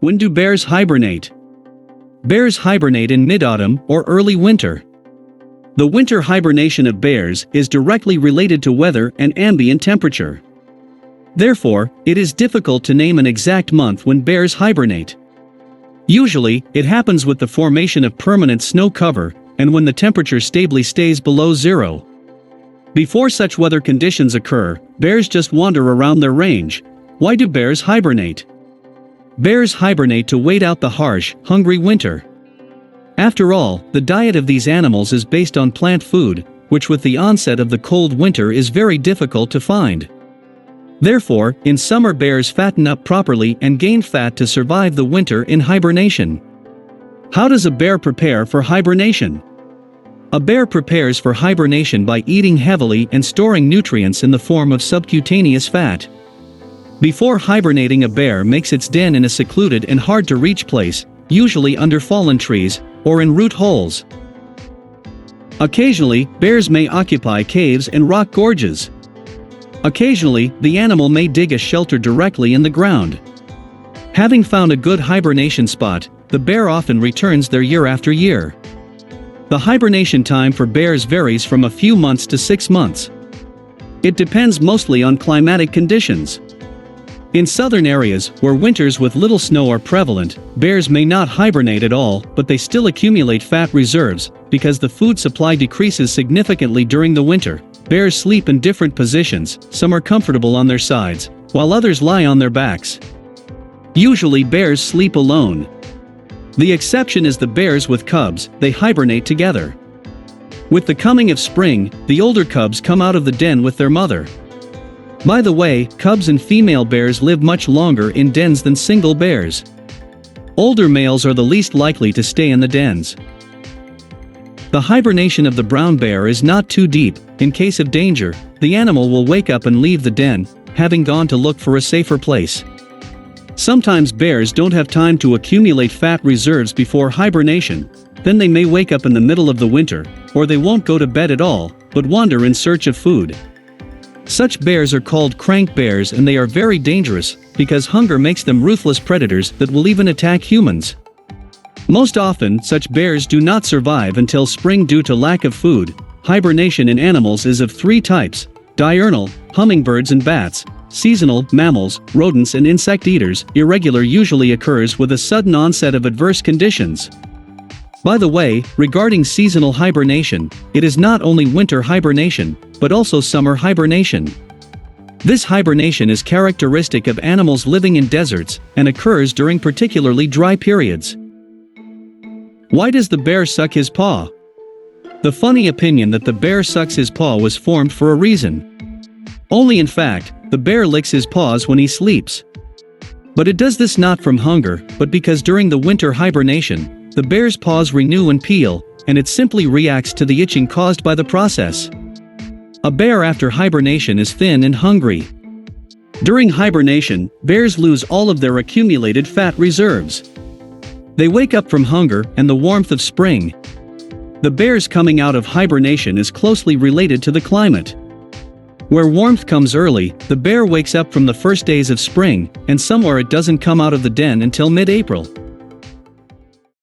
When do bears hibernate? Bears hibernate in mid-autumn or early winter. The winter hibernation of bears is directly related to weather and ambient temperature. Therefore, it is difficult to name an exact month when bears hibernate. Usually, it happens with the formation of permanent snow cover and when the temperature stably stays below zero. Before such weather conditions occur, bears just wander around their range. Why do bears hibernate? Bears hibernate to wait out the harsh, hungry winter. After all, the diet of these animals is based on plant food, which with the onset of the cold winter is very difficult to find. Therefore, in summer bears fatten up properly and gain fat to survive the winter in hibernation. How does a bear prepare for hibernation? A bear prepares for hibernation by eating heavily and storing nutrients in the form of subcutaneous fat. Before hibernating, a bear makes its den in a secluded and hard-to-reach place, usually under fallen trees or in root holes. Occasionally, bears may occupy caves and rock gorges. Occasionally, the animal may dig a shelter directly in the ground. Having found a good hibernation spot, the bear often returns there year after year. The hibernation time for bears varies from a few months to 6 months. It depends mostly on climatic conditions. In southern areas, where winters with little snow are prevalent, bears may not hibernate at all, but they still accumulate fat reserves, because the food supply decreases significantly during the winter. Bears sleep in different positions, some are comfortable on their sides, while others lie on their backs. Usually bears sleep alone. The exception is the bears with cubs, they hibernate together. With the coming of spring, the older cubs come out of the den with their mother. By the way, cubs and female bears live much longer in dens than single bears. Older males are the least likely to stay in the dens. The hibernation of the brown bear is not too deep. In case of danger, the animal will wake up and leave the den, having gone to look for a safer place. Sometimes bears don't have time to accumulate fat reserves before hibernation, then they may wake up in the middle of the winter, or they won't go to bed at all, but wander in search of food. Such bears are called crank bears, and they are very dangerous, because hunger makes them ruthless predators that will even attack humans. Most often, such bears do not survive until spring due to lack of food. Hibernation in animals is of 3 types: diurnal, hummingbirds and bats; seasonal, mammals, rodents and insect eaters; irregular usually occurs with a sudden onset of adverse conditions. By the way, regarding seasonal hibernation, it is not only winter hibernation, but also summer hibernation. This hibernation is characteristic of animals living in deserts, and occurs during particularly dry periods. Why does the bear suck his paw? The funny opinion that the bear sucks his paw was formed for a reason. Only in fact, the bear licks his paws when he sleeps. But it does this not from hunger, but because during the winter hibernation, the bear's paws renew and peel, and it simply reacts to the itching caused by the process. A bear after hibernation is thin and hungry. During hibernation, bears lose all of their accumulated fat reserves. They wake up from hunger and the warmth of spring. The bears coming out of hibernation is closely related to the climate. Where warmth comes early, the bear wakes up from the first days of spring, and somewhere it doesn't come out of the den until mid-April.